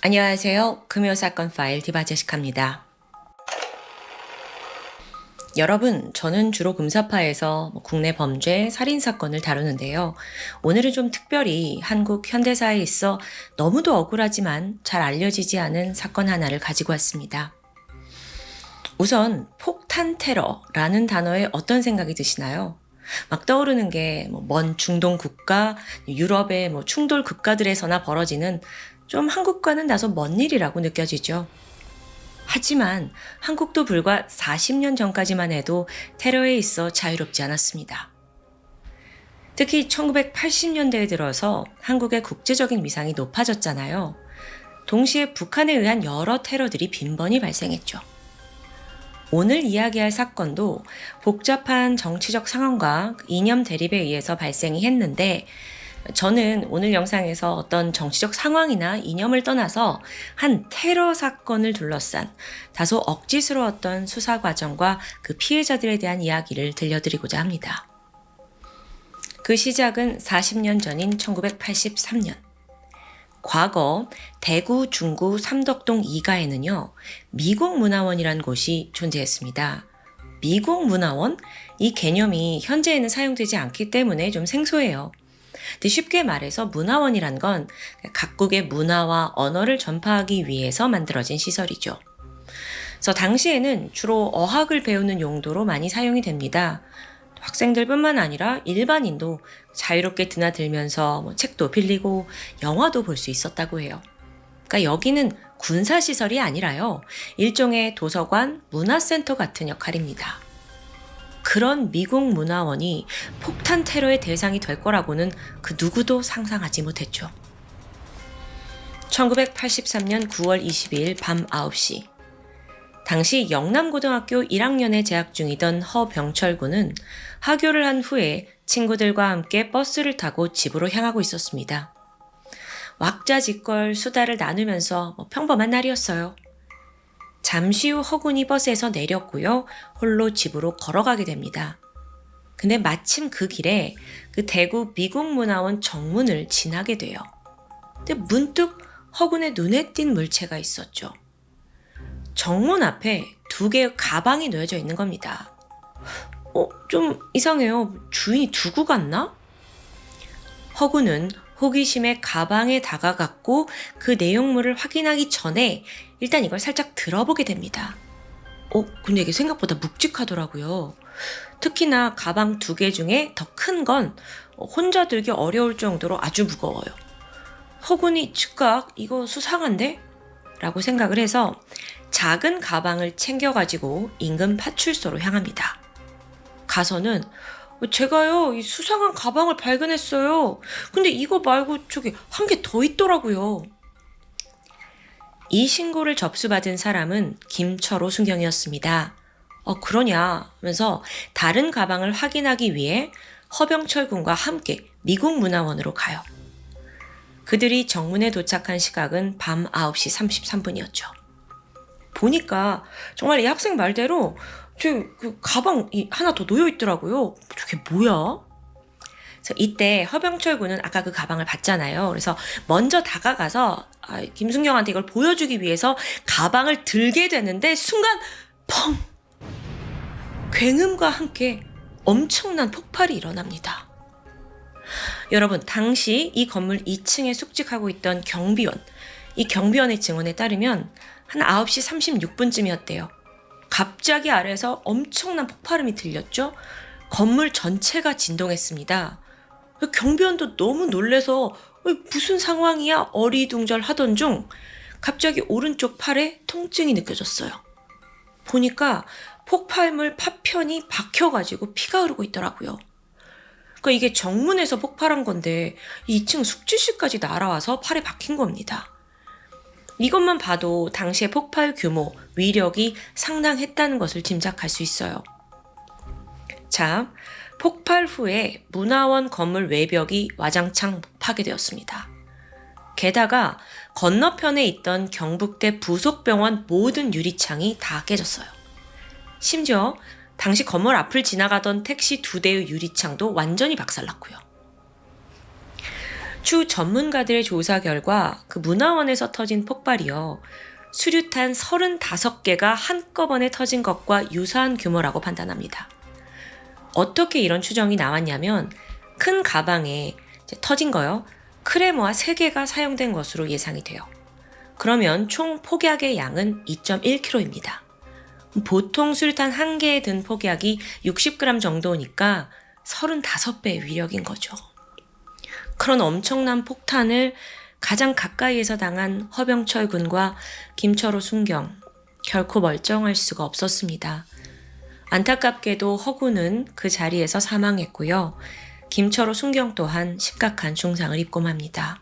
안녕하세요. 금요사건 파일 디바제시카입니다. 여러분, 저는 주로 금사파에서 국내 범죄, 살인사건을 다루는데요. 오늘은 좀 특별히 한국 현대사에 있어 너무도 억울하지만 잘 알려지지 않은 사건 하나를 가지고 왔습니다. 우선 폭탄 테러라는 단어에 어떤 생각이 드시나요? 막 떠오르는 게 먼 중동 국가, 유럽의 충돌 국가들에서나 벌어지는 좀 한국과는 다소 먼 일이라고 느껴지죠. 하지만 한국도 불과 40년 전까지만 해도 테러에 있어 자유롭지 않았습니다. 특히 1980년대에 들어서 한국의 국제적인 위상이 높아졌잖아요. 동시에 북한에 의한 여러 테러들이 빈번히 발생했죠. 오늘 이야기할 사건도 복잡한 정치적 상황과 이념 대립에 의해서 발생이 했는데 저는 오늘 영상에서 어떤 정치적 상황이나 이념을 떠나서 한 테러 사건을 둘러싼 다소 억지스러웠던 수사 과정과 그 피해자들에 대한 이야기를 들려드리고자 합니다. 그 시작은 40년 전인 1983년. 과거 대구 중구 삼덕동 2가에는요. 미국문화원이란 곳이 존재했습니다. 미국문화원? 이 개념이 현재에는 사용되지 않기 때문에 좀 생소해요. 근데 쉽게 말해서 문화원이란 건 각국의 문화와 언어를 전파하기 위해서 만들어진 시설이죠. 그래서 당시에는 주로 어학을 배우는 용도로 많이 사용이 됩니다. 학생들뿐만 아니라 일반인도 자유롭게 드나들면서 책도 빌리고 영화도 볼 수 있었다고 해요. 그러니까 여기는 군사시설이 아니라요. 일종의 도서관, 문화센터 같은 역할입니다. 그런 미국 문화원이 폭탄 테러의 대상이 될 거라고는 그 누구도 상상하지 못했죠. 1983년 9월 22일 밤 9시. 당시 영남고등학교 1학년에 재학 중이던 허병철 군은 하교를 한 후에 친구들과 함께 버스를 타고 집으로 향하고 있었습니다. 왁자지껄 수다를 나누면서 평범한 날이었어요. 잠시 후 허군이 버스에서 내렸고요. 홀로 집으로 걸어가게 됩니다. 근데 마침 그 길에 그 대구 미국문화원 정문을 지나게 돼요. 근데 문득 허군의 눈에 띈 물체가 있었죠. 정문 앞에 2개의 가방이 놓여져 있는 겁니다. 좀 이상해요. 주인이 두고 갔나? 허군은 호기심에 가방에 다가갔고 그 내용물을 확인하기 전에 일단 이걸 살짝 들어보게 됩니다. 근데 이게 생각보다 묵직하더라고요. 특히나 가방 2개 중에 더 큰 건 혼자 들기 어려울 정도로 아주 무거워요. 허군이 즉각 이거 수상한데? 라고 생각을 해서 작은 가방을 챙겨가지고 인근 파출소로 향합니다. 가서는 제가요, 이 수상한 가방을 발견했어요. 근데 이거 말고 저기 한 개 더 있더라고요. 이 신고를 접수받은 사람은 김철호 순경이었습니다. 그러냐 하면서 다른 가방을 확인하기 위해 허병철 군과 함께 미국문화원으로 가요. 그들이 정문에 도착한 시각은 밤 9시 33분이었죠. 보니까 정말 이 학생 말대로 그 가방이 하나 더 놓여 있더라고요. 저게 뭐야? 그래서 이때 허병철 군은 아까 그 가방을 봤잖아요. 그래서 먼저 다가가서 김순경한테 이걸 보여주기 위해서 가방을 들게 되는데 순간 펑! 굉음과 함께 엄청난 폭발이 일어납니다. 여러분, 당시 이 건물 2층에 숙직하고 있던 경비원, 이 경비원의 증언에 따르면 한 9시 36분쯤이었대요. 갑자기 아래에서 엄청난 폭발음이 들렸죠. 건물 전체가 진동했습니다. 경비원도 너무 놀래서 무슨 상황이야 어리둥절 하던 중 갑자기 오른쪽 팔에 통증이 느껴졌어요. 보니까 폭발물 파편이 박혀가지고 피가 흐르고 있더라고요. 그러니까 이게 정문에서 폭발한 건데 2층 숙직실까지 날아와서 팔에 박힌 겁니다. 이것만 봐도 당시의 폭발 규모, 위력이 상당했다는 것을 짐작할 수 있어요. 자, 폭발 후에 문화원 건물 외벽이 와장창 파괴되었습니다. 게다가 건너편에 있던 경북대 부속병원 모든 유리창이 다 깨졌어요. 심지어 당시 건물 앞을 지나가던 택시 2대의 유리창도 완전히 박살났고요. 추 전문가들의 조사 결과 그 문화원에서 터진 폭발이요. 수류탄 35개가 한꺼번에 터진 것과 유사한 규모라고 판단합니다. 어떻게 이런 추정이 나왔냐면 큰 가방에 터진 거요. 크레모아 3개가 사용된 것으로 예상이 돼요. 그러면 총 폭약의 양은 2.1kg입니다. 보통 수류탄 1개에 든 폭약이 60g 정도니까 35배의 위력인 거죠. 그런 엄청난 폭탄을 가장 가까이에서 당한 허병철 군과 김철호 순경, 결코 멀쩡할 수가 없었습니다. 안타깝게도 허군은 그 자리에서 사망했고요. 김철호 순경 또한 심각한 중상을 입고 맙니다.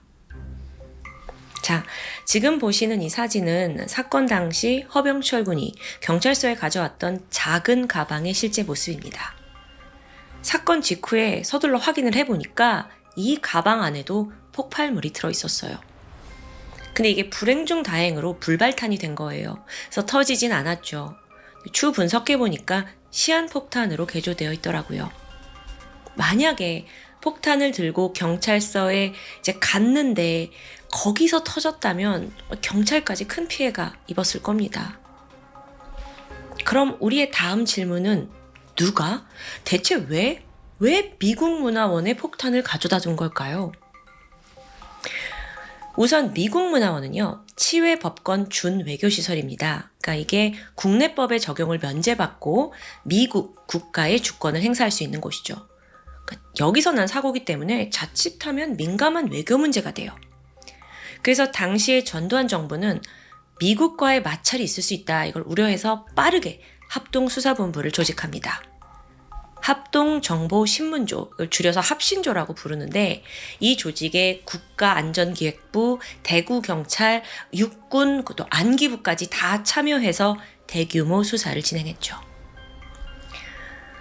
자, 지금 보시는 이 사진은 사건 당시 허병철 군이 경찰서에 가져왔던 작은 가방의 실제 모습입니다. 사건 직후에 서둘러 확인을 해보니까 이 가방 안에도 폭발물이 들어있었어요. 근데 이게 불행 중 다행으로 불발탄이 된 거예요. 그래서 터지진 않았죠. 추후 분석해보니까 시한폭탄으로 개조되어 있더라고요. 만약에 폭탄을 들고 경찰서에 이제 갔는데 거기서 터졌다면 경찰까지 큰 피해가 입었을 겁니다. 그럼 우리의 다음 질문은 누가? 대체 왜 미국 문화원에 폭탄을 가져다 둔 걸까요? 우선 미국 문화원은요, 치외 법권 준 외교시설입니다. 그러니까 이게 국내법의 적용을 면제받고 미국 국가의 주권을 행사할 수 있는 곳이죠. 그러니까 여기서 난 사고기 때문에 자칫하면 민감한 외교 문제가 돼요. 그래서 당시에 전두환 정부는 미국과의 마찰이 있을 수 있다, 이걸 우려해서 빠르게 합동수사본부를 조직합니다. 합동정보신문조, 줄여서 합신조라고 부르는데 이 조직에 국가안전기획부, 대구경찰, 육군, 또 안기부까지 다 참여해서 대규모 수사를 진행했죠.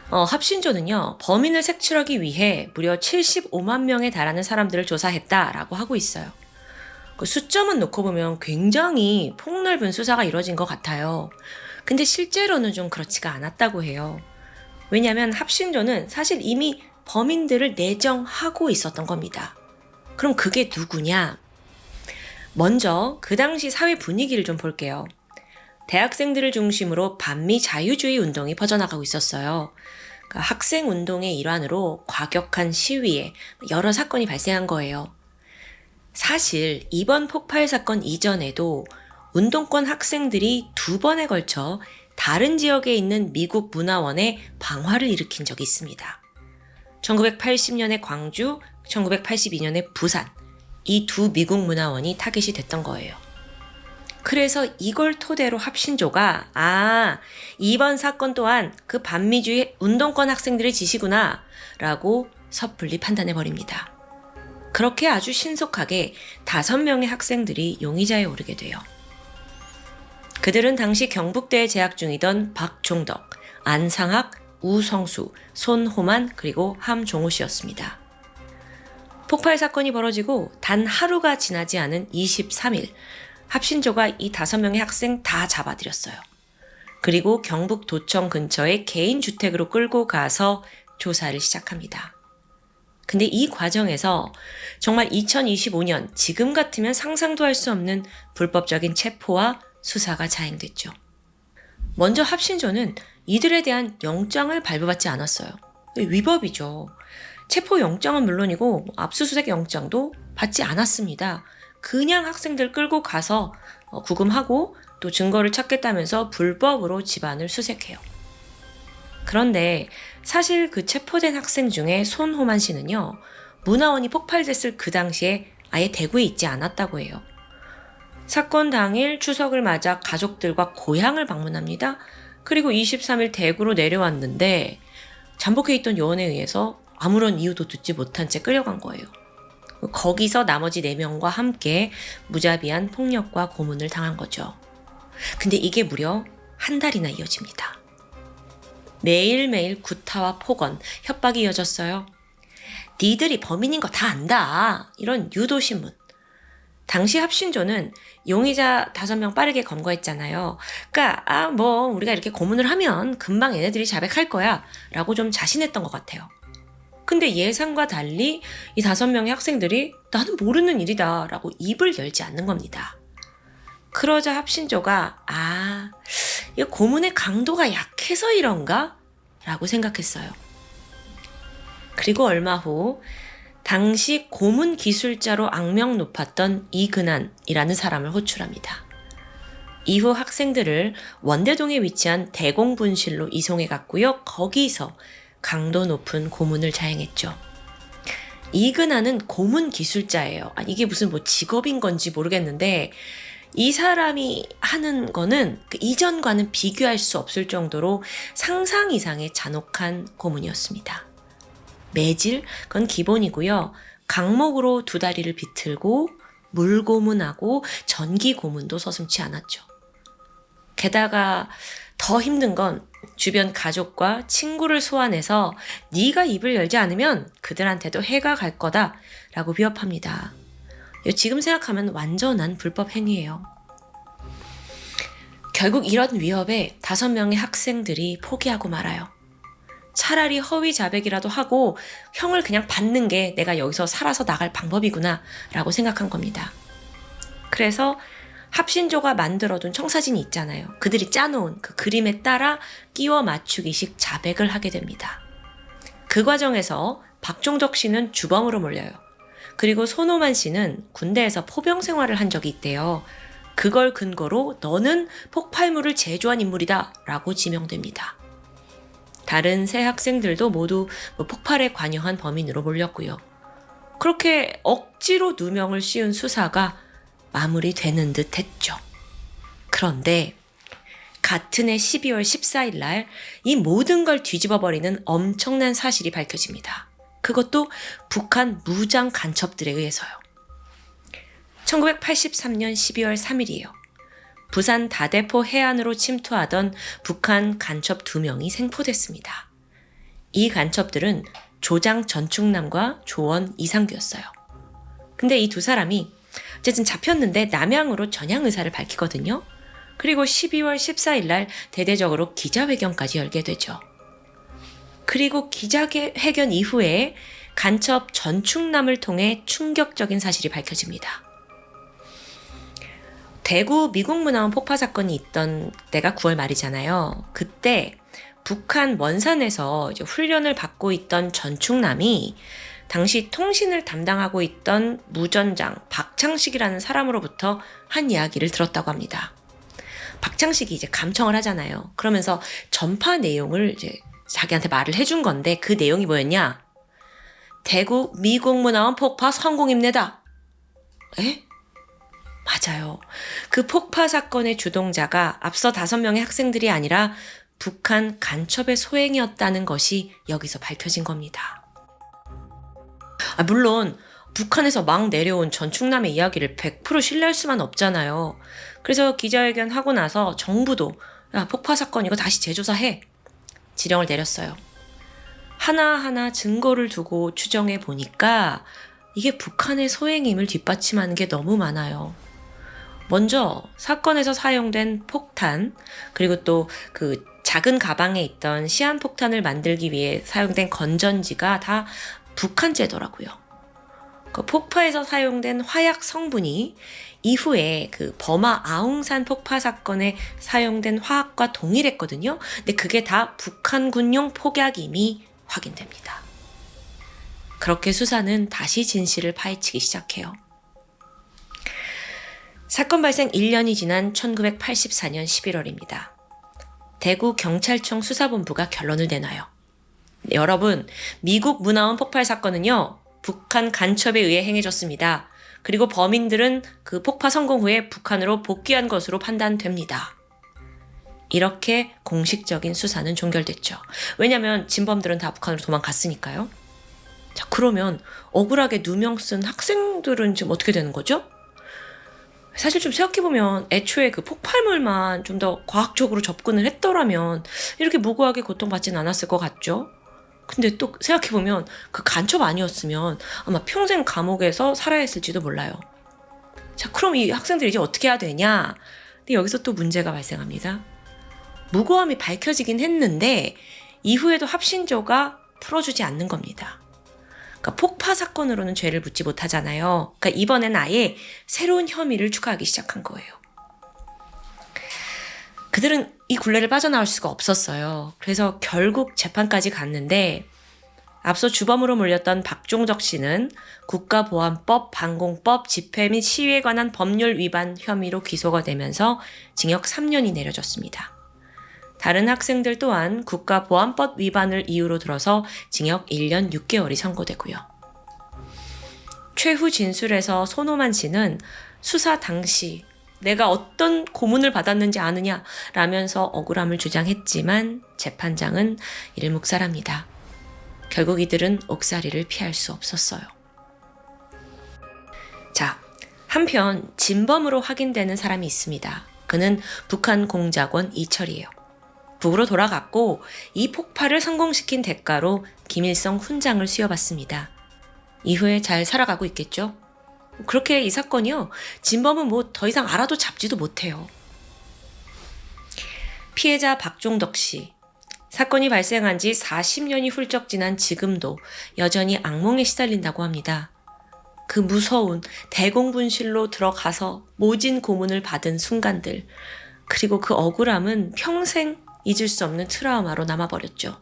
합신조는요, 범인을 색출하기 위해 무려 75만 명에 달하는 사람들을 조사했다라고 하고 있어요. 그 숫자만 놓고 보면 굉장히 폭넓은 수사가 이루어진 것 같아요. 근데 실제로는 좀 그렇지가 않았다고 해요. 왜냐하면 합신조는 사실 이미 범인들을 내정하고 있었던 겁니다. 그럼 그게 누구냐? 먼저 그 당시 사회 분위기를 좀 볼게요. 대학생들을 중심으로 반미 자유주의 운동이 퍼져나가고 있었어요. 그러니까 학생 운동의 일환으로 과격한 시위에 여러 사건이 발생한 거예요. 사실 이번 폭발 사건 이전에도 운동권 학생들이 2번에 걸쳐 다른 지역에 있는 미국 문화원에 방화를 일으킨 적이 있습니다. 1980년에 광주, 1982년에 부산, 이 두 미국 문화원이 타깃이 됐던 거예요. 그래서 이걸 토대로 합신조가 이번 사건 또한 그 반미주의 운동권 학생들의 짓이구나 라고 섣불리 판단해버립니다. 그렇게 아주 신속하게 5명의 학생들이 용의자에 오르게 돼요. 그들은 당시 경북대에 재학 중이던 박종덕, 안상학, 우성수, 손호만, 그리고 함종호 씨였습니다. 폭발 사건이 벌어지고 단 하루가 지나지 않은 23일, 합신조가 이 5명의 학생 다 잡아들였어요. 그리고 경북 도청 근처의 개인 주택으로 끌고 가서 조사를 시작합니다. 근데 이 과정에서 정말 2025년 지금 같으면 상상도 할 수 없는 불법적인 체포와 수사가 자행됐죠. 먼저 합신조는 이들에 대한 영장을 발부받지 않았어요. 위법이죠. 체포 영장은 물론이고 압수수색 영장도 받지 않았습니다. 그냥 학생들 끌고 가서 구금하고 또 증거를 찾겠다면서 불법으로 집안을 수색해요. 그런데 사실 그 체포된 학생 중에 손호만 씨는요, 문화원이 폭발됐을 그 당시에 아예 대구에 있지 않았다고 해요. 사건 당일 추석을 맞아 가족들과 고향을 방문합니다. 그리고 23일 대구로 내려왔는데 잠복해 있던 요원에 의해서 아무런 이유도 듣지 못한 채 끌려간 거예요. 거기서 나머지 4명과 함께 무자비한 폭력과 고문을 당한 거죠. 근데 이게 무려 한 달이나 이어집니다. 매일매일 구타와 폭언, 협박이 이어졌어요. 니들이 범인인 거 다 안다. 이런 유도신문. 당시 합신조는 용의자 5명 빠르게 검거했잖아요. 그러니까 우리가 이렇게 고문을 하면 금방 얘네들이 자백할 거야 라고 좀 자신했던 것 같아요. 근데 예상과 달리 이 5명의 학생들이 나는 모르는 일이다 라고 입을 열지 않는 겁니다. 그러자 합신조가 이 고문의 강도가 약해서 이런가? 라고 생각했어요. 그리고 얼마 후 당시 고문 기술자로 악명 높았던 이근한이라는 사람을 호출합니다. 이후 학생들을 원대동에 위치한 대공분실로 이송해 갔고요. 거기서 강도 높은 고문을 자행했죠. 이근한은 고문 기술자예요. 이게 무슨 직업인 건지 모르겠는데 이 사람이 하는 거는 그 이전과는 비교할 수 없을 정도로 상상 이상의 잔혹한 고문이었습니다. 매질, 그건 기본이고요. 강목으로 2다리를 비틀고 물고문하고 전기고문도 서슴지 않았죠. 게다가 더 힘든 건 주변 가족과 친구를 소환해서 네가 입을 열지 않으면 그들한테도 해가 갈 거다 라고 위협합니다. 지금 생각하면 완전한 불법 행위예요. 결국 이런 위협에 5명의 학생들이 포기하고 말아요. 차라리 허위 자백이라도 하고 형을 그냥 받는 게 내가 여기서 살아서 나갈 방법이구나 라고 생각한 겁니다. 그래서 합신조가 만들어둔 청사진이 있잖아요. 그들이 짜놓은 그 그림에 따라 끼워 맞추기식 자백을 하게 됩니다. 그 과정에서 박종덕 씨는 주범으로 몰려요. 그리고 손오만 씨는 군대에서 포병 생활을 한 적이 있대요. 그걸 근거로 너는 폭발물을 제조한 인물이다 라고 지명됩니다. 다른 세 학생들도 모두 폭발에 관여한 범인으로 몰렸고요. 그렇게 억지로 누명을 씌운 수사가 마무리되는 듯 했죠. 그런데 같은 해 12월 14일 날 이 모든 걸 뒤집어버리는 엄청난 사실이 밝혀집니다. 그것도 북한 무장 간첩들에 의해서요. 1983년 12월 3일이에요. 부산 다대포 해안으로 침투하던 북한 간첩 2명이 생포됐습니다. 이 간첩들은 조장 전충남과 조원 이상규였어요. 근데 이 2사람이 어쨌든 잡혔는데 남양으로 전향 의사를 밝히거든요. 그리고 12월 14일 날 대대적으로 기자회견까지 열게 되죠. 그리고 기자회견 이후에 간첩 전충남을 통해 충격적인 사실이 밝혀집니다. 대구 미국문화원 폭파 사건이 있던 때가 9월 말이잖아요. 그때 북한 원산에서 이제 훈련을 받고 있던 전충남이 당시 통신을 담당하고 있던 무전장 박창식이라는 사람으로부터 한 이야기를 들었다고 합니다. 박창식이 이제 감청을 하잖아요. 그러면서 전파 내용을 이제 자기한테 말을 해준 건데 그 내용이 뭐였냐? 대구 미국문화원 폭파 성공입니다. 에? 맞아요. 그 폭파 사건의 주동자가 앞서 5명의 학생들이 아니라 북한 간첩의 소행이었다는 것이 여기서 밝혀진 겁니다. 물론 북한에서 막 내려온 전충남의 이야기를 100% 신뢰할 수만 없잖아요. 그래서 기자회견 하고 나서 정부도 야, 폭파 사건 이거 다시 재조사해. 지령을 내렸어요. 하나하나 증거를 두고 추정해 보니까 이게 북한의 소행임을 뒷받침하는 게 너무 많아요. 먼저 사건에서 사용된 폭탄, 그리고 또 그 작은 가방에 있던 시한폭탄을 만들기 위해 사용된 건전지가 다 북한제더라고요. 그 폭파에서 사용된 화약 성분이 이후에 그 버마 아웅산 폭파 사건에 사용된 화학과 동일했거든요. 근데 그게 다 북한군용 폭약임이 확인됩니다. 그렇게 수사는 다시 진실을 파헤치기 시작해요. 사건 발생 1년이 지난 1984년 11월입니다. 대구 경찰청 수사본부가 결론을 내놔요. 여러분, 미국 문화원 폭발 사건은요, 북한 간첩에 의해 행해졌습니다. 그리고 범인들은 그 폭파 성공 후에 북한으로 복귀한 것으로 판단됩니다. 이렇게 공식적인 수사는 종결됐죠. 왜냐하면 진범들은 다 북한으로 도망갔으니까요. 자, 그러면 억울하게 누명 쓴 학생들은 지금 어떻게 되는 거죠? 사실 좀 생각해보면 애초에 그 폭발물만 좀 더 과학적으로 접근을 했더라면 이렇게 무고하게 고통받진 않았을 것 같죠? 근데 또 생각해보면 그 간첩 아니었으면 아마 평생 감옥에서 살아야 했을지도 몰라요. 자, 그럼 이 학생들이 이제 어떻게 해야 되냐? 근데 여기서 또 문제가 발생합니다. 무고함이 밝혀지긴 했는데 이후에도 합신조가 풀어주지 않는 겁니다. 그러니까 폭파 사건으로는 죄를 묻지 못하잖아요. 그러니까 이번엔 아예 새로운 혐의를 추가하기 시작한 거예요. 그들은 이 굴레를 빠져나올 수가 없었어요. 그래서 결국 재판까지 갔는데 앞서 주범으로 몰렸던 박종덕 씨는 국가보안법, 반공법, 집회 및 시위에 관한 법률 위반 혐의로 기소가 되면서 징역 3년이 내려졌습니다. 다른 학생들 또한 국가보안법 위반을 이유로 들어서 징역 1년 6개월이 선고되고요. 최후 진술에서 손오만 씨는 수사 당시 내가 어떤 고문을 받았는지 아느냐 라면서 억울함을 주장했지만 재판장은 이를 묵살합니다. 결국 이들은 옥살이를 피할 수 없었어요. 자, 한편 진범으로 확인되는 사람이 있습니다. 그는 북한 공작원 이철이에요. 북으로 돌아갔고 이 폭파를 성공시킨 대가로 김일성 훈장을 수여받습니다. 이후에 잘 살아가고 있겠죠? 그렇게 이 사건이요. 진범은 뭐 더 이상 알아도 잡지도 못해요. 피해자 박종덕 씨. 사건이 발생한 지 40년이 훌쩍 지난 지금도 여전히 악몽에 시달린다고 합니다. 그 무서운 대공분실로 들어가서 모진 고문을 받은 순간들, 그리고 그 억울함은 평생 잊을 수 없는 트라우마로 남아버렸죠.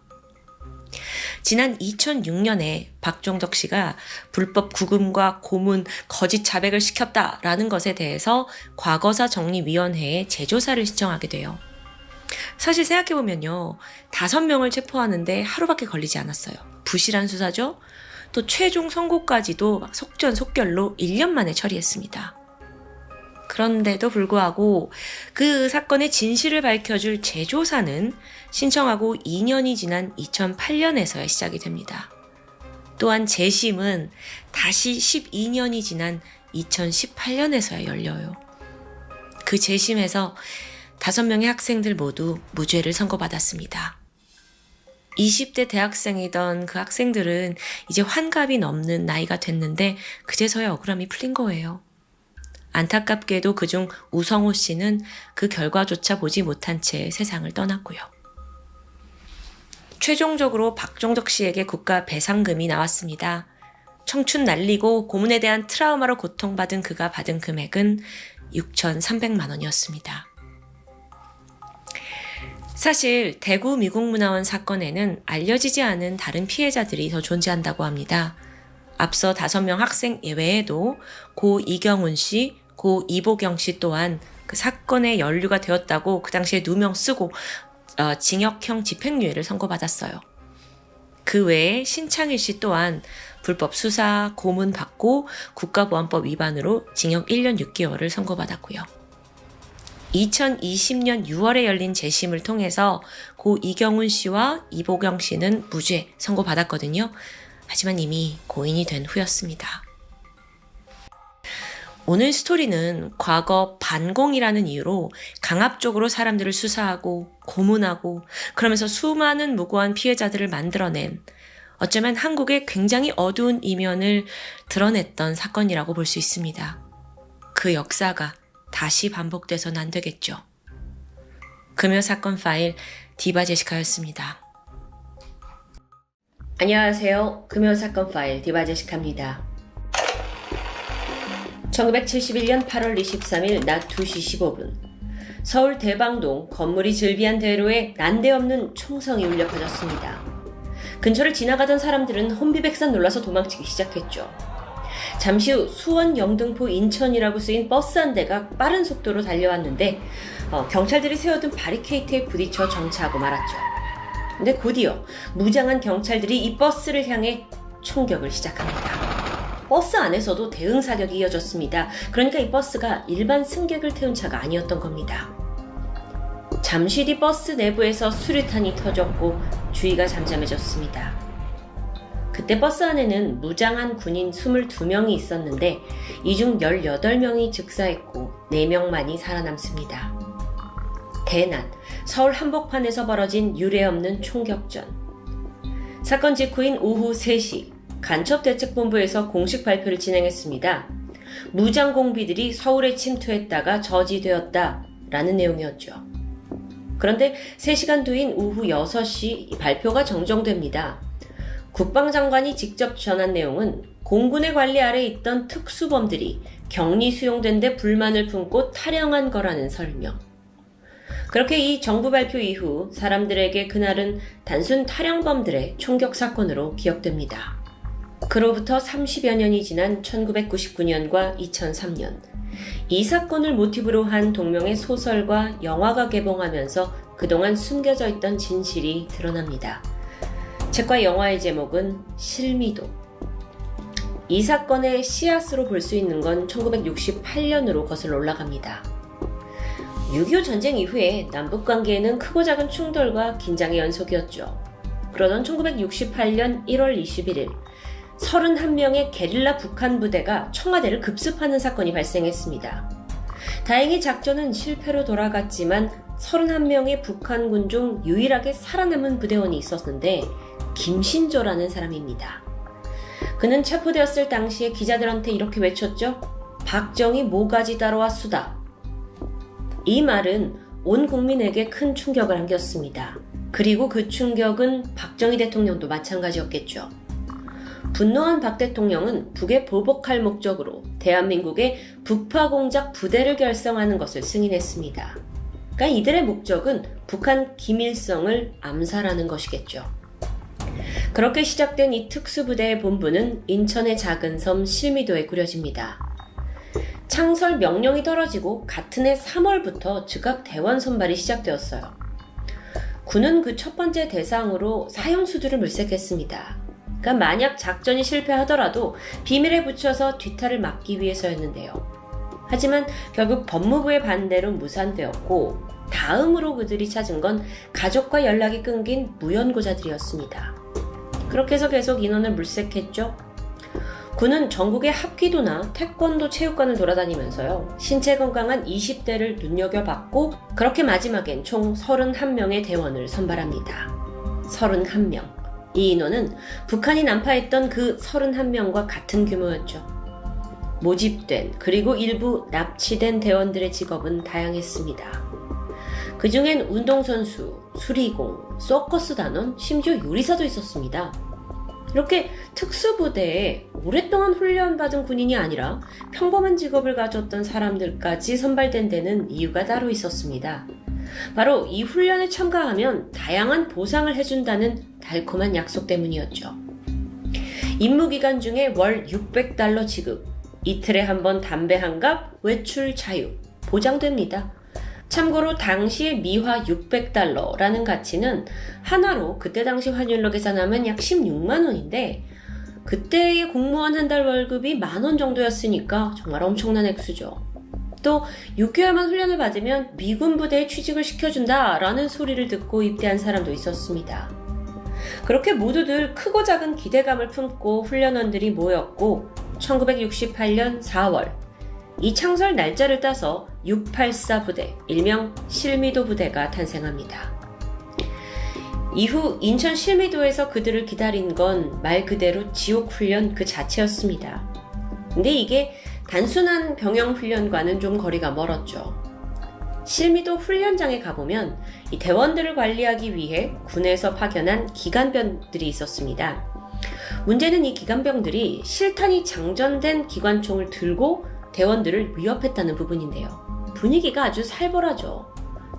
지난 2006년에 박종덕 씨가 불법 구금과 고문, 거짓 자백을 시켰다라는 것에 대해서 과거사 정리위원회에 재조사를 신청하게 돼요. 사실 생각해보면요. 5명을 체포하는데 하루밖에 걸리지 않았어요. 부실한 수사죠? 또 최종 선고까지도 속전속결로 1년 만에 처리했습니다. 그런데도 불구하고 그 사건의 진실을 밝혀줄 재조사는 신청하고 2년이 지난 2008년에서야 시작이 됩니다. 또한 재심은 다시 12년이 지난 2018년에서야 열려요. 그 재심에서 5명의 학생들 모두 무죄를 선고받았습니다. 20대 대학생이던 그 학생들은 이제 환갑이 넘는 나이가 됐는데 그제서야 억울함이 풀린 거예요. 안타깝게도 그중 우성호 씨는 그 결과조차 보지 못한 채 세상을 떠났고요. 최종적으로 박종덕 씨에게 국가 배상금이 나왔습니다. 청춘 날리고 고문에 대한 트라우마로 고통받은 그가 받은 금액은 6,300만 원이었습니다. 사실 대구 미국문화원 사건에는 알려지지 않은 다른 피해자들이 더 존재한다고 합니다. 앞서 5명 학생 외에도 고 이경훈 씨, 고 이보경 씨 또한 그 사건에 연루가 되었다고 그 당시에 누명 쓰고 징역형 집행유예를 선고받았어요. 그 외에 신창일 씨 또한 불법 수사, 고문 받고 국가보안법 위반으로 징역 1년 6개월을 선고받았고요. 2020년 6월에 열린 재심을 통해서 고 이경훈 씨와 이보경 씨는 무죄 선고받았거든요. 하지만 이미 고인이 된 후였습니다. 오늘 스토리는 과거 반공이라는 이유로 강압적으로 사람들을 수사하고 고문하고 그러면서 수많은 무고한 피해자들을 만들어낸 어쩌면 한국의 굉장히 어두운 이면을 드러냈던 사건이라고 볼 수 있습니다. 그 역사가 다시 반복돼서는 안 되겠죠. 금요사건 파일 디바제시카였습니다. 안녕하세요. 금요사건 파일 디바제시카입니다. 1971년 8월 23일 낮 2시 15분 서울 대방동 건물이 즐비한 대로에 난데없는 총성이 울려 퍼졌습니다. 근처를 지나가던 사람들은 혼비백산 놀라서 도망치기 시작했죠. 잠시 후 수원, 영등포, 인천이라고 쓰인 버스 한 대가 빠른 속도로 달려왔는데 경찰들이 세워둔 바리케이트에 부딪혀 정차하고 말았죠. 근데 곧이어 무장한 경찰들이 이 버스를 향해 총격을 시작합니다. 버스 안에서도 대응 사격이 이어졌습니다. 그러니까 이 버스가 일반 승객을 태운 차가 아니었던 겁니다. 잠시 뒤 버스 내부에서 수류탄이 터졌고 주위가 잠잠해졌습니다. 그때 버스 안에는 무장한 군인 22명이 있었는데 이 중 18명이 즉사했고 4명만이 살아남습니다. 대난, 서울 한복판에서 벌어진 유례없는 총격전. 사건 직후인 오후 3시 간첩대책본부에서 공식 발표를 진행했습니다. 무장공비들이 서울에 침투했다가 저지되었다 라는 내용이었죠. 그런데 3시간 뒤인 오후 6시 발표가 정정됩니다. 국방장관이 직접 전한 내용은 공군의 관리 아래 있던 특수범들이 격리 수용된 데 불만을 품고 탈영한 거라는 설명. 그렇게 이 정부 발표 이후 사람들에게 그날은 단순 탈영범들의 총격 사건으로 기억됩니다. 그로부터 30여 년이 지난 1999년과 2003년, 이 사건을 모티브로 한 동명의 소설과 영화가 개봉하면서 그동안 숨겨져 있던 진실이 드러납니다. 책과 영화의 제목은 실미도. 이 사건의 씨앗으로 볼 수 있는 건 1968년으로 거슬러 올라갑니다. 6.25 전쟁 이후에 남북관계에는 크고 작은 충돌과 긴장의 연속이었죠. 그러던 1968년 1월 21일, 31명의 게릴라 북한 부대가 청와대를 급습하는 사건이 발생했습니다. 다행히 작전은 실패로 돌아갔지만 31명의 북한군 중 유일하게 살아남은 부대원이 있었는데 김신조라는 사람입니다. 그는 체포되었을 당시에 기자들한테 이렇게 외쳤죠. 박정희 모가지 따러 왔수다. 이 말은 온 국민에게 큰 충격을 안겼습니다. 그리고 그 충격은 박정희 대통령도 마찬가지였겠죠. 분노한 박 대통령은 북에 보복할 목적으로 대한민국의 북파공작 부대를 결성하는 것을 승인했습니다. 그러니까 이들의 목적은 북한 김일성을 암살하는 것이겠죠. 그렇게 시작된 이 특수부대의 본부는 인천의 작은 섬 실미도에 꾸려집니다. 창설 명령이 떨어지고 같은 해 3월부터 즉각 대원 선발이 시작되었어요. 군은 그 첫 번째 대상으로 사형수들을 물색했습니다. 그러니까 만약 작전이 실패하더라도 비밀에 붙여서 뒤탈을 막기 위해서였는데요. 하지만 결국 법무부의 반대로 무산되었고 다음으로 그들이 찾은 건 가족과 연락이 끊긴 무연고자들이었습니다. 그렇게 해서 계속 인원을 물색했죠. 군은 전국의 합기도나 태권도 체육관을 돌아다니면서요. 신체 건강한 20대를 눈여겨봤고 그렇게 마지막엔 총 31명의 대원을 선발합니다. 31명. 이 인원은 북한이 난파했던 그 31명과 같은 규모였죠. 모집된 그리고 일부 납치된 대원들의 직업은 다양했습니다. 그 중엔 운동선수, 수리공, 서커스 단원, 심지어 요리사도 있었습니다. 이렇게 특수부대에 오랫동안 훈련받은 군인이 아니라 평범한 직업을 가졌던 사람들까지 선발된 데는 이유가 따로 있었습니다. 바로 이 훈련에 참가하면 다양한 보상을 해준다는 달콤한 약속 때문이었죠. 임무기간 중에 월 600달러 지급, 이틀에 한 번 담배 한 갑, 외출 자유, 보장됩니다. 참고로 당시의 미화 600달러라는 가치는 하나로 그때 당시 환율로 계산하면 약 16만 원인데 그때의 공무원 한 달 월급이 10,000원 정도였으니까 정말 엄청난 액수죠. 또 6개월만 훈련을 받으면 미군 부대에 취직을 시켜준다라는 소리를 듣고 입대한 사람도 있었습니다. 그렇게 모두들 크고 작은 기대감을 품고 훈련원들이 모였고 1968년 4월 이 창설 날짜를 따서 684 부대, 일명 실미도 부대가 탄생합니다. 이후 인천 실미도에서 그들을 기다린 건 말 그대로 지옥 훈련 그 자체였습니다. 근데 이게 단순한 병영 훈련과는 좀 거리가 멀었죠. 실미도 훈련장에 가보면 이 대원들을 관리하기 위해 군에서 파견한 기관병들이 있었습니다. 문제는 이 기관병들이 실탄이 장전된 기관총을 들고 대원들을 위협했다는 부분인데요. 분위기가 아주 살벌하죠.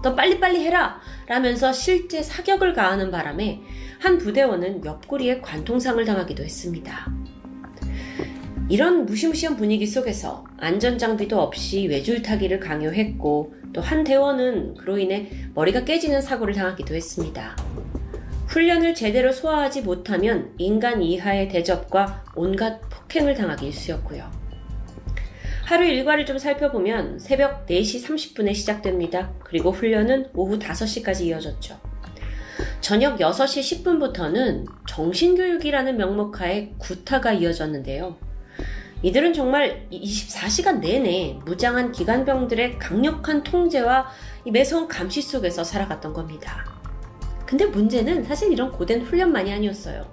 더 빨리빨리 해라! 라면서 실제 사격을 가하는 바람에 한 부대원은 옆구리에 관통상을 당하기도 했습니다. 이런 무시무시한 분위기 속에서 안전장비도 없이 외줄타기를 강요했고 또 한 대원은 그로 인해 머리가 깨지는 사고를 당하기도 했습니다. 훈련을 제대로 소화하지 못하면 인간 이하의 대접과 온갖 폭행을 당하기 일쑤였고요. 하루 일과를 좀 살펴보면 새벽 4시 30분에 시작됩니다. 그리고 훈련은 오후 5시까지 이어졌죠. 저녁 6시 10분부터는 정신교육이라는 명목하에 구타가 이어졌는데요. 이들은 정말 24시간 내내 무장한 기관병들의 강력한 통제와 매서운 감시 속에서 살아갔던 겁니다. 근데 문제는 사실 이런 고된 훈련만이 아니었어요.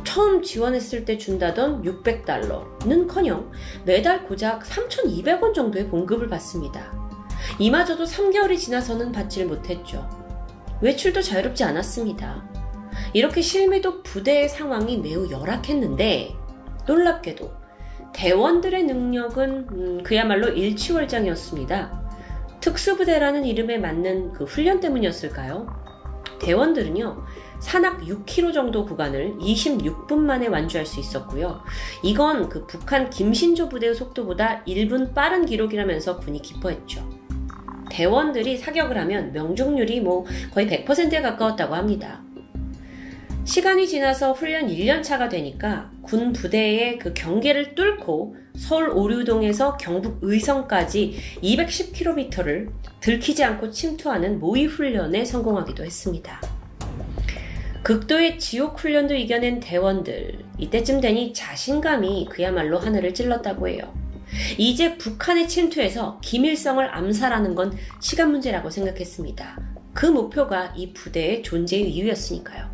처음 지원했을 때 준다던 600달러는커녕 매달 고작 3,200원 정도의 봉급을 받습니다. 이마저도 3개월이 지나서는 받지를 못했죠. 외출도 자유롭지 않았습니다. 이렇게 실미도 부대의 상황이 매우 열악했는데 놀랍게도 대원들의 능력은 그야말로 일취월장이었습니다. 특수부대라는 이름에 맞는 그 훈련 때문이었을까요? 대원들은요, 산악 6km 정도 구간을 26분 만에 완주할 수 있었고요. 이건 그 북한 김신조 부대의 속도보다 1분 빠른 기록이라면서 군이 기뻐했죠. 대원들이 사격을 하면 명중률이 거의 100%에 가까웠다고 합니다. 시간이 지나서 훈련 1년차가 되니까 군 부대의 그 경계를 뚫고 서울 오류동에서 경북 의성까지 210km를 들키지 않고 침투하는 모의 훈련에 성공하기도 했습니다. 극도의 지옥 훈련도 이겨낸 대원들, 이때쯤 되니 자신감이 그야말로 하늘을 찔렀다고 해요. 이제 북한의 침투에서 김일성을 암살하는 건 시간 문제라고 생각했습니다. 그 목표가 이 부대의 존재의 이유였으니까요.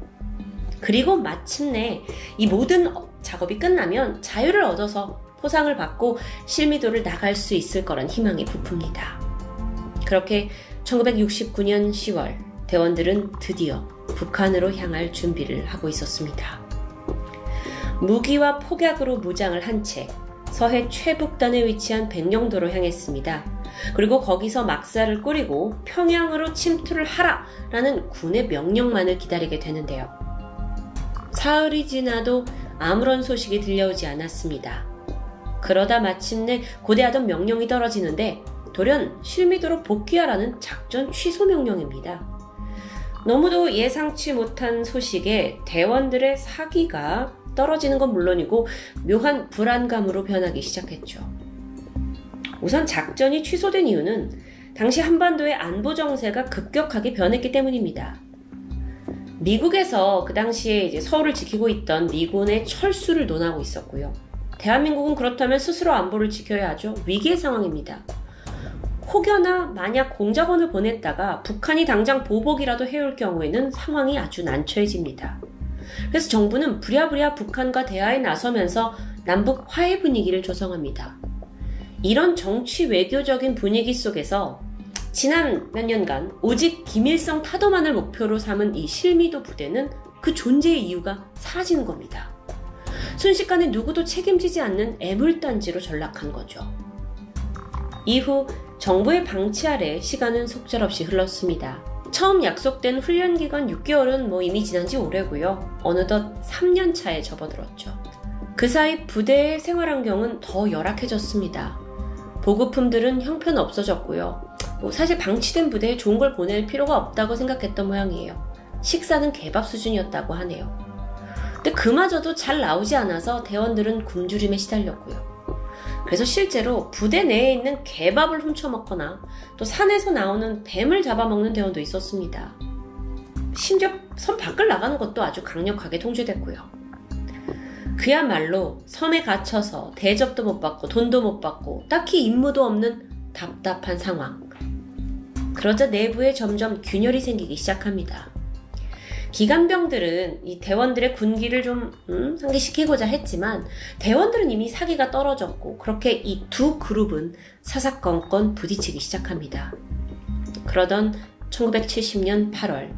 그리고 마침내 이 모든 작업이 끝나면 자유를 얻어서 포상을 받고 실미도를 나갈 수 있을 거란 희망이 부풉니다. 그렇게 1969년 10월 대원들은 드디어 북한으로 향할 준비를 하고 있었습니다. 무기와 폭약으로 무장을 한 채 서해 최북단에 위치한 백령도로 향했습니다. 그리고 거기서 막사를 꾸리고 평양으로 침투를 하라라는 군의 명령만을 기다리게 되는데요. 사흘이 지나도 아무런 소식이 들려오지 않았습니다. 그러다 마침내 고대하던 명령이 떨어지는데 돌연 실미도로 복귀하라는 작전 취소 명령입니다. 너무도 예상치 못한 소식에 대원들의 사기가 떨어지는 건 물론이고 묘한 불안감으로 변하기 시작했죠. 우선 작전이 취소된 이유는 당시 한반도의 안보 정세가 급격하게 변했기 때문입니다. 미국에서 그 당시에 이제 서울을 지키고 있던 미군의 철수를 논하고 있었고요. 대한민국은 그렇다면 스스로 안보를 지켜야 하죠. 위기의 상황입니다. 혹여나 만약 공작원을 보냈다가 북한이 당장 보복이라도 해올 경우에는 상황이 아주 난처해집니다. 그래서 정부는 부랴부랴 북한과 대화에 나서면서 남북 화해 분위기를 조성합니다. 이런 정치 외교적인 분위기 속에서 지난 몇 년간 오직 김일성 타도만을 목표로 삼은 이 실미도 부대는 그 존재의 이유가 사라지는 겁니다. 순식간에 누구도 책임지지 않는 애물단지로 전락한 거죠. 이후 정부의 방치 아래 시간은 속절없이 흘렀습니다. 처음 약속된 훈련 기간 6개월은 이미 지난 지 오래고요. 어느덧 3년 차에 접어들었죠. 그 사이 부대의 생활 환경은 더 열악해졌습니다. 보급품들은 형편 없어졌고요. 사실 방치된 부대에 좋은 걸 보낼 필요가 없다고 생각했던 모양이에요. 식사는 개밥 수준이었다고 하네요. 근데 그마저도 잘 나오지 않아서 대원들은 굶주림에 시달렸고요. 그래서 실제로 부대 내에 있는 개밥을 훔쳐먹거나 또 산에서 나오는 뱀을 잡아먹는 대원도 있었습니다. 심지어 섬 밖을 나가는 것도 아주 강력하게 통제됐고요. 그야말로 섬에 갇혀서 대접도 못 받고 돈도 못 받고 딱히 임무도 없는 답답한 상황. 그러자 내부에 점점 균열이 생기기 시작합니다. 기간병들은 이 대원들의 군기를 좀 상기시키고자 했지만 대원들은 이미 사기가 떨어졌고 그렇게 이 두 그룹은 사사건건 부딪히기 시작합니다. 그러던 1970년 8월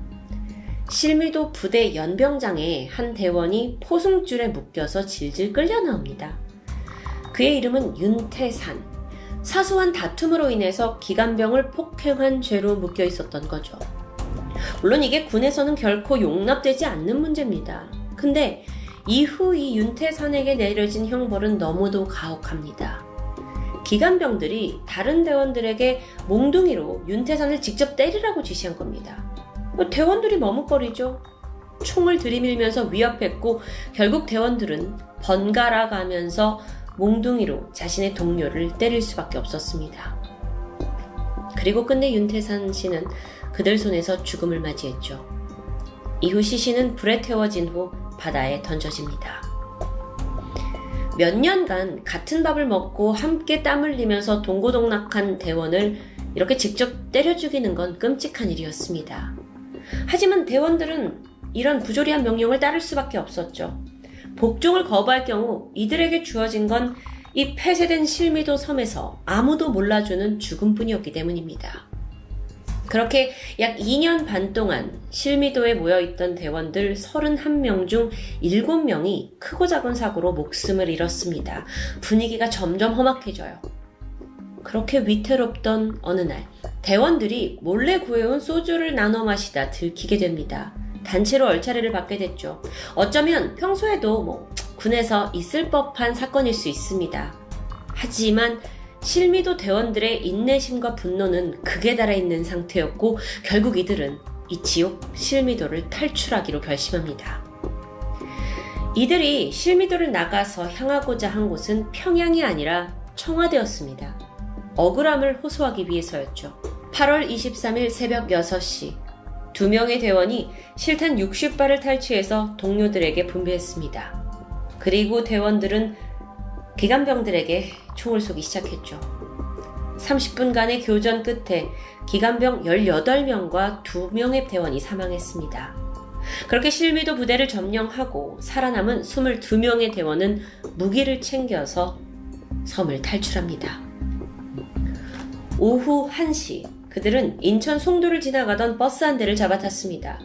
실미도 부대 연병장에 한 대원이 포승줄에 묶여서 질질 끌려 나옵니다. 그의 이름은 윤태산. 사소한 다툼으로 인해서 기간병을 폭행한 죄로 묶여 있었던 거죠. 물론 이게 군에서는 결코 용납되지 않는 문제입니다. 근데 이후 이 윤태산에게 내려진 형벌은 너무도 가혹합니다. 기간병들이 다른 대원들에게 몽둥이로 윤태산을 직접 때리라고 지시한 겁니다. 대원들이 머뭇거리죠. 총을 들이밀면서 위협했고 결국 대원들은 번갈아 가면서 몽둥이로 자신의 동료를 때릴 수밖에 없었습니다. 그리고 끝내 윤태산 씨는 그들 손에서 죽음을 맞이했죠. 이후 시신은 불에 태워진 후 바다에 던져집니다. 몇 년간 같은 밥을 먹고 함께 땀 흘리면서 동고동락한 대원을 이렇게 직접 때려 죽이는 건 끔찍한 일이었습니다. 하지만 대원들은 이런 부조리한 명령을 따를 수밖에 없었죠. 복종을 거부할 경우 이들에게 주어진 건 이 폐쇄된 실미도 섬에서 아무도 몰라주는 죽음뿐이었기 때문입니다. 그렇게 약 2년 반 동안 실미도에 모여있던 대원들 31명 중 7명이 크고 작은 사고로 목숨을 잃었습니다. 분위기가 점점 험악해져요. 그렇게 위태롭던 어느 날, 대원들이 몰래 구해온 소주를 나눠 마시다 들키게 됩니다. 단체로 얼차례를 받게 됐죠. 어쩌면 평소에도 군에서 있을 법한 사건일 수 있습니다. 하지만 실미도 대원들의 인내심과 분노는 극에 달해 있는 상태였고 결국 이들은 이 지옥 실미도를 탈출하기로 결심합니다. 이들이 실미도를 나가서 향하고자 한 곳은 평양이 아니라 청와대였습니다. 억울함을 호소하기 위해서였죠. 8월 23일 새벽 6시 2명의 대원이 실탄 60발을 탈취해서 동료들에게 분배했습니다. 그리고 대원들은 기관병들에게 총을 쏘기 시작했죠. 30분간의 교전 끝에 기관병 18명과 2명의 대원이 사망했습니다. 그렇게 실미도 부대를 점령하고 살아남은 22명의 대원은 무기를 챙겨서 섬을 탈출합니다. 오후 1시 그들은 인천 송도를 지나가던 버스 한 대를 잡아탔습니다.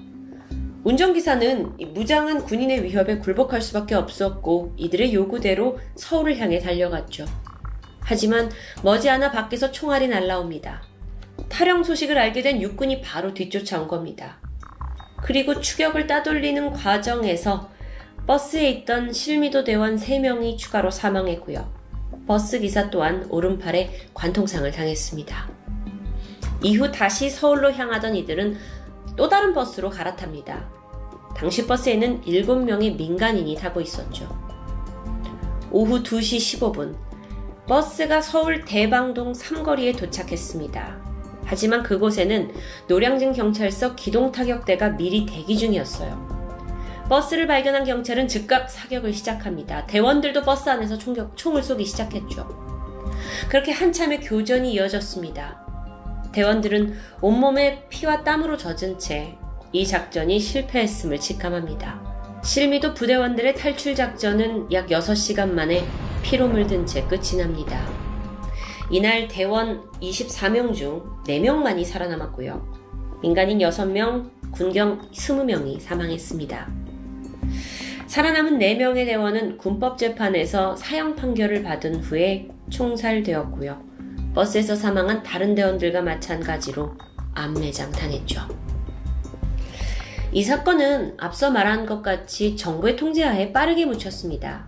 운전기사는 무장한 군인의 위협에 굴복할 수밖에 없었고 이들의 요구대로 서울을 향해 달려갔죠. 하지만 머지않아 밖에서 총알이 날라옵니다. 탈영 소식을 알게 된 육군이 바로 뒤쫓아온 겁니다. 그리고 추격을 따돌리는 과정에서 버스에 있던 실미도 대원 3명이 추가로 사망했고요. 버스 기사 또한 오른팔에 관통상을 당했습니다. 이후 다시 서울로 향하던 이들은 또 다른 버스로 갈아탑니다. 당시 버스에는 7명의 민간인이 타고 있었죠. 오후 2시 15분 버스가 서울 대방동 삼거리에 도착했습니다. 하지만 그곳에는 노량진 경찰서 기동타격대가 미리 대기 중이었어요. 버스를 발견한 경찰은 즉각 사격을 시작합니다. 대원들도 버스 안에서 총을 쏘기 시작했죠. 그렇게 한참의 교전이 이어졌습니다. 대원들은 온몸에 피와 땀으로 젖은 채 이 작전이 실패했음을 직감합니다. 실미도 부대원들의 탈출 작전은 약 6시간 만에 피로 물든 채 끝이 납니다. 이날 대원 24명 중 4명만이 살아남았고요. 민간인 6명, 군경 20명이 사망했습니다. 살아남은 4명의 대원은 군법재판에서 사형 판결을 받은 후에 총살되었고요. 버스에서 사망한 다른 대원들과 마찬가지로 암매장 당했죠. 이 사건은 앞서 말한 것 같이 정부의 통제하에 빠르게 묻혔습니다.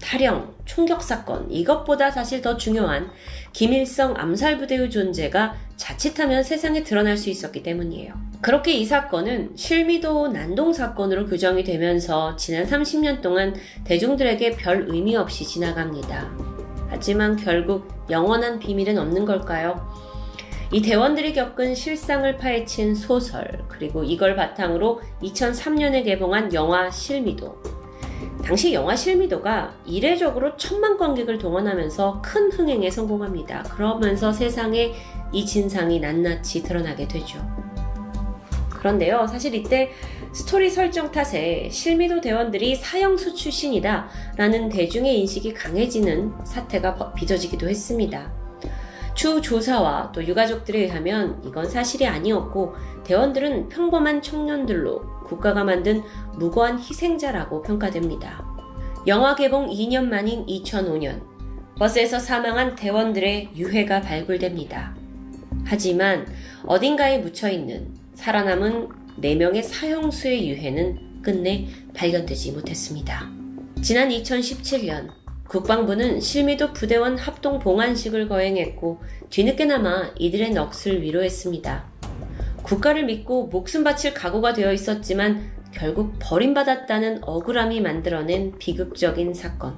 탈영, 총격 사건, 이것보다 사실 더 중요한 김일성 암살부대의 존재가 자칫하면 세상에 드러날 수 있었기 때문이에요. 그렇게 이 사건은 실미도 난동 사건으로 규정이 되면서 지난 30년 동안 대중들에게 별 의미 없이 지나갑니다. 하지만 결국 영원한 비밀은 없는 걸까요? 이 대원들이 겪은 실상을 파헤친 소설, 그리고 이걸 바탕으로 2003년에 개봉한 영화 실미도. 당시 영화 실미도가 이례적으로 1000만 관객을 동원하면서 큰 흥행에 성공합니다. 그러면서 세상에 이 진상이 낱낱이 드러나게 되죠. 그런데요, 사실 이때 스토리 설정 탓에 실미도 대원들이 사형수 출신이다 라는 대중의 인식이 강해지는 사태가 빚어지기도 했습니다. 추후 조사와 또 유가족들에 의하면 이건 사실이 아니었고 대원들은 평범한 청년들로 국가가 만든 무고한 희생자라고 평가됩니다. 영화 개봉 2년 만인 2005년 버스에서 사망한 대원들의 유해가 발굴됩니다. 하지만 어딘가에 묻혀있는 살아남은 4명의 사형수의 유해는 끝내 발견되지 못했습니다. 지난 2017년 국방부는 실미도 부대원 합동 봉안식을 거행했고 뒤늦게나마 이들의 넋을 위로했습니다. 국가를 믿고 목숨 바칠 각오가 되어 있었지만 결국 버림받았다는 억울함이 만들어낸 비극적인 사건.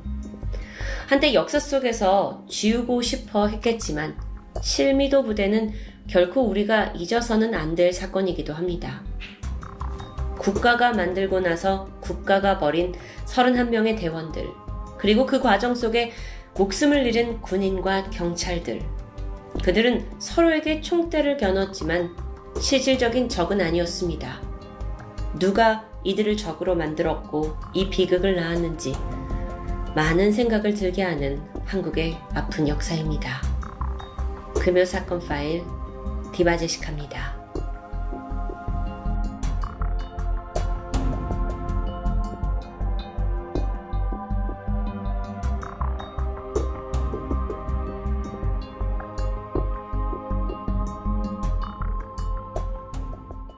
한때 역사 속에서 지우고 싶어 했겠지만 실미도 부대는 결코 우리가 잊어서는 안 될 사건이기도 합니다. 국가가 만들고 나서 국가가 버린 31명의 대원들, 그리고 그 과정 속에 목숨을 잃은 군인과 경찰들. 그들은 서로에게 총대를 겨눴지만 실질적인 적은 아니었습니다. 누가 이들을 적으로 만들었고 이 비극을 낳았는지 많은 생각을 들게 하는 한국의 아픈 역사입니다. 금요사건 파일 디바제식합니다.